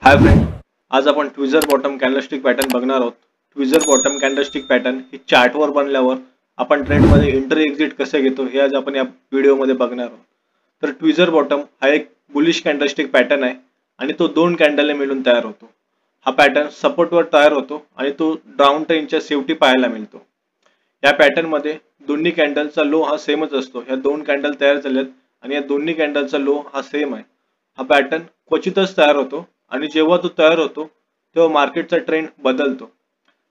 Hi friend, आज आपण ट्विझर bottom candlestick pattern बघणार आहोत. ट्विझर बॉटम कॅन्डलस्टिक पॅटर्न ही चार्टवर बनल्यावर आपण ट्रेंडमध्ये एंट्री एक्झिट कसे घेतो हे आज आपण या व्हिडिओमध्ये बघणार आहोत. तर ट्विझर बॉटम हा एक बुलिश कॅन्डलस्टिक पॅटर्न आहे आणि तो दोन कॅन्डलने मिळून तयार होतो. हा पॅटर्न सपोर्टवर तयार होतो आणि तो डाऊन ट्रेंडच्या शेवटी पाहायला मिळतो. या पॅटर्नमध्ये दोन्ही कॅन्डलचा लो हा सेमच असतो. या दोन कॅन्डल तयार झालेत आणि या दोन्ही कॅन्डलचा लो हा सेम आहे. हा पॅटर्न क्वचितच तयार होतो आणि जेव्हा तो तयार होतो तेव्हा मार्केटचा ट्रेंड बदलतो.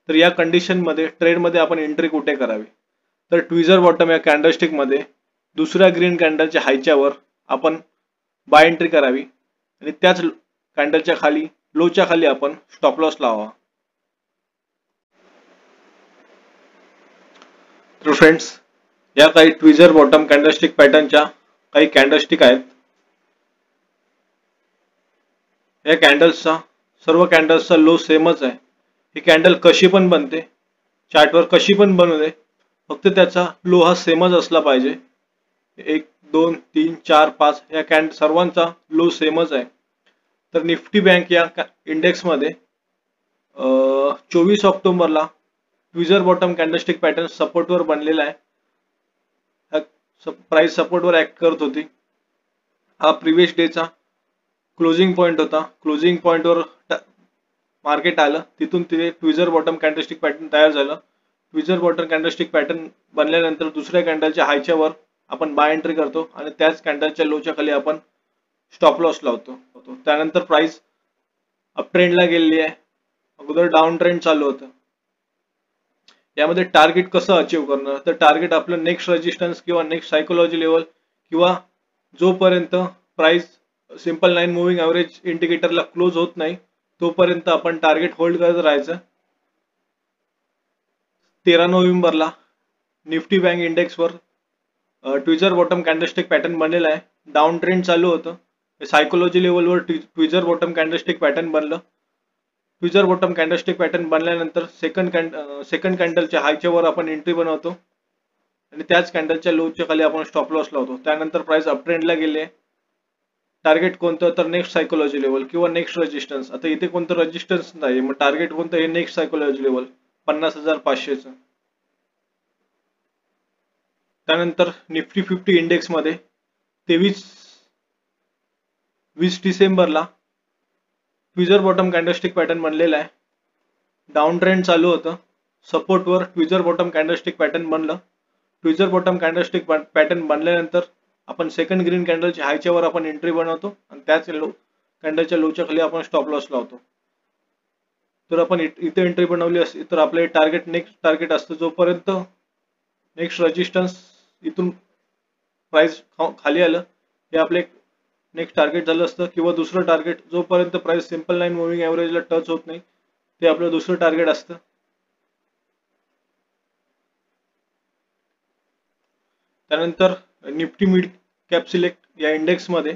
तर या कंडिशन मध्ये ट्रेड मध्ये आपण एंट्री कुठे करावी? तर ट्विझर बॉटम या कॅन्डलस्टिक मध्ये दुसऱ्या ग्रीन कॅन्डलच्या हायच्या वर आपण बाय एंट्री करावी आणि त्याच कॅन्डलच्या खाली लोच्या खाली आपण स्टॉप लॉस लावावा. तर फ्रेंड्स, या काही ट्विझर बॉटम कॅन्डलस्टिक पॅटर्नच्या काही कॅन्डलस्टिक आहेत. या कॅन्डल्सचा सर्व कॅन्डल्सचा लो सेमच आहे. ही कॅन्डल कशी पण बनते, चार्टवर कशी पण बनू दे, फक्त त्याचा लो हा सेमच असला पाहिजे. 1 2 3 4 5 या सर्वांचा लो सेमच आहे. तर निफ्टी बँक या इंडेक्स मध्ये 24 ऑक्टोबरला ट्विझर बॉटम कॅन्डलस्टिक पॅटर्न सपोर्टवर बनलेला आहे. प्राइस सपोर्टवर ऍक्ट करत होती. हा प्रिव्हियस डेचा क्लोजिंग पॉइंट होता. क्लोजिंग पॉइंटवर मार्केट आलं, तिथून तिथे ट्विझर बॉटम कॅन्डलस्टिक पॅटर्न तयार झालं. ट्विझर बॉटम कॅन्डलस्टिक पॅटर्न बनल्यानंतर दुसऱ्या कॅन्डलच्या हायच्या वर आपण बाय एंट्री करतो आणि त्याच कॅन्डलच्या लोच्या खाली आपण स्टॉप लॉस लावतो. त्यानंतर प्राइस अप ट्रेंडला गेलेली आहे. अगोदर डाऊन ट्रेंड चालू होतं. यामध्ये टार्गेट कसं अचीव करणं? तर टार्गेट आपलं नेक्स्ट रेजिस्टन्स किंवा नेक्स्ट सायकोलॉजी लेवल किंवा जोपर्यंत price simple line moving average इंडिकेटरला क्लोज होत नाही तोपर्यंत आपण टार्गेट होल्ड करत राहायचं. 13 नोव्हेंबरला निफ्टी बँक इंडेक्सवर ट्विझर बॉटम कॅन्डलस्टिक पॅटर्न बनलेला आहे. डाऊन ट्रेंड चालू होतं. सायकोलॉजी लेवलवर ट्विझर बॉटम कॅन्डलस्टिक पॅटर्न बनलं. ट्विझर बॉटम कॅन्डलस्टिक पॅटर्न बनल्यानंतर सेकंड कॅन्डलच्या हायच्या वर आपण एंट्री बनवतो आणि त्याच कॅन्डलच्या लोच्या खाली आपण स्टॉप लॉस लावतो. त्यानंतर प्राइस अप ट्रेंडला गेले. टार्गेट कोणतं? तर नेक्स्ट सायकोलॉजी लेवल किंवा नेक्स्ट रेजिस्टन्स. आता इथे कोणतं रेजिस्टन्स नाही, मग टार्गेट कोणतं? हे नेक्स्ट सायकोलॉजी लेवल 50,500चं. त्यानंतर निफ्टी 50 इंडेक्स मध्ये 20 डिसेंबरला ट्विझर बॉटम कॅन्डलस्टिक पॅटर्न बनलेला आहे. डाऊन ट्रेंड चालू होतं. सपोर्टवर ट्विझर बॉटम कॅन्डलस्टिक पॅटर्न बनलं. ट्विझर बॉटम कॅन्डलस्टिक पॅटर्न बनल्यानंतर आपण सेकंड ग्रीन कॅन्डलच्या हायच्या वर आपण एंट्री बनवतो आणि त्याच कॅन्डलच्या लोच्या खाली आपण स्टॉप लॉस लावतो. तर आपण इथे एंट्री बनवली असती तर आपले टार्गेट नेक्स्ट टार्गेट असतं जोपर्यंत नेक्स्ट रेजिस्टन्स इथून प्राइस खाली आलं हे आपले नेक्स्ट टार्गेट झालं असतं, किंवा दुसरं टार्गेट जोपर्यंत प्राइस सिंपल लाईन मूव्हिंग ॲव्हरेजला टच होत नाही ते आपलं दुसरं टार्गेट असतं. त्यानंतर निफ्टी मिड कॅप सिलेक्ट या इंडेक्स मध्ये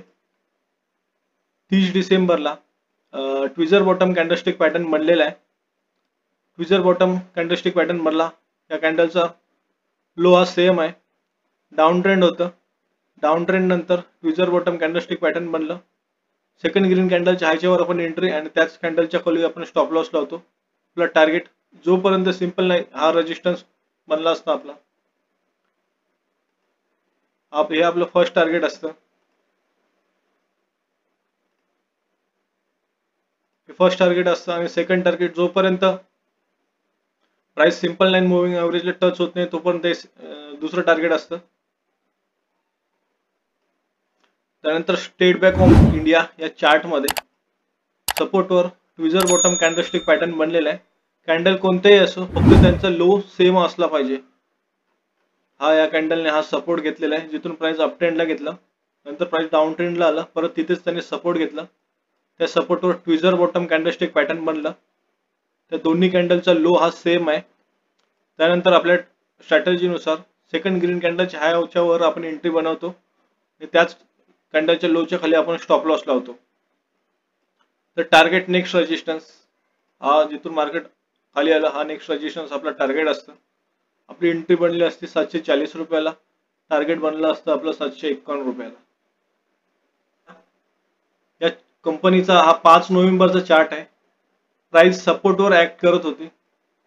30 डिसेंबरला ट्विझर बॉटम कॅन्डलस्टिक पॅटर्न बनलेला आहे. ट्विझर बॉटम कॅन्डलस्टिक पॅटर्न बनला. या कॅन्डलचा लो हा सेम आहे. डाऊन ट्रेंड होतं. डाऊन ट्रेंड नंतर ट्विझर बॉटम कॅन्डलस्टिक पॅटर्न बनलं. सेकंड ग्रीन कॅन्डलच्या हायच्या वर आपण एंट्री आणि त्याच कॅन्डलच्या खाली आपण स्टॉप लॉस लावतो. आपला टार्गेट जोपर्यंत सिंपल नाही हा रेजिस्टन्स बनला असता आपला, हे आपलं फर्स्ट टार्गेट असतं. फर्स्ट टार्गेट असतं आणि सेकंड टार्गेट जोपर्यंत प्राइस सिंपल लाईन मूव्हिंग ॲव्हरेजला टच होत नाही तोपर्यंत दुसरं टार्गेट असतं. त्यानंतर स्टेट बँक ऑफ इंडिया या चार्ट मध्ये सपोर्टवर ट्विझर बॉटम कॅन्डलस्टिक पॅटर्न बनलेला आहे. कॅन्डल कोणतेही असो, फक्त त्यांचा लो सेम असला पाहिजे. या कॅन्डलने हा सपोर्ट घेतलेला आहे, जिथून प्राइस अप ट्रेंडला घेतला, नंतर प्राइस डाऊन ट्रेंडला आला, परत तिथेच त्याने सपोर्ट घेतला. त्या सपोर्टवर ट्विझर बॉटम कॅन्डलस्टिक पॅटर्न बनला. त्या दोन्ही कॅन्डलचा लो हा सेम आहे. त्यानंतर आपल्या स्ट्रॅटेजीनुसार सेकंड ग्रीन कॅन्डलच्या हायच्या वर आपण एंट्री बनवतो आणि त्याच कॅन्डलच्या लोच्या खाली आपण स्टॉप लॉस लावतो. तर टार्गेट नेक्स्ट रेजिस्टन्स जिथून मार्केट खाली आलं हा नेक्स्ट रेजिस्टन्स आपला टार्गेट असतं. आपली एंट्री बनली असती 740 रुपयाला. टार्गेट बनलं असतं आपलं 751 रुपयाला. या कंपनीचा हा 5 नोव्हेंबरचा चार्ट आहे. प्राइस सपोर्टवर ऍक्ट करत होती.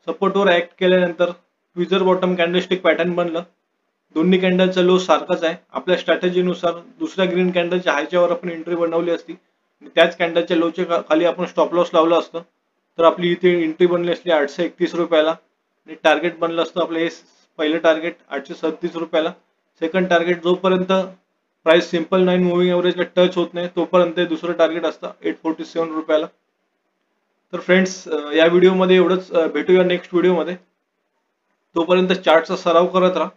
सपोर्टवर ऍक्ट केल्यानंतर ट्विझर बॉटम कॅन्डलस्टिक पॅटर्न बनलं. दोन्ही कॅन्डलचा लो सारखाच आहे. आपल्या स्ट्रॅटेजीनुसार दुसऱ्या ग्रीन कॅन्डलच्या हायच्यावर आपण एंट्री बनवली असती, त्याच कॅन्डलच्या लोच्या खाली आपण स्टॉप लॉस लावलं असतं, तर आपली इथे एंट्री बनली असली 831 रुपयाला आणि टार्गेट बनलं असतं आपलं हे पहिलं टार्गेट 837 रुपयाला. सेकंड टार्गेट जोपर्यंत प्राइस सिंपल 9 मुव्हिंग एव्हरेजला टच होत नाही तोपर्यंत दुसरं टार्गेट असतं 847 रुपयाला. तर फ्रेंड्स, या व्हिडिओमध्ये एवढंच. भेटूया नेक्स्ट व्हिडिओमध्ये. तोपर्यंत चार्टचा सराव करत राहा.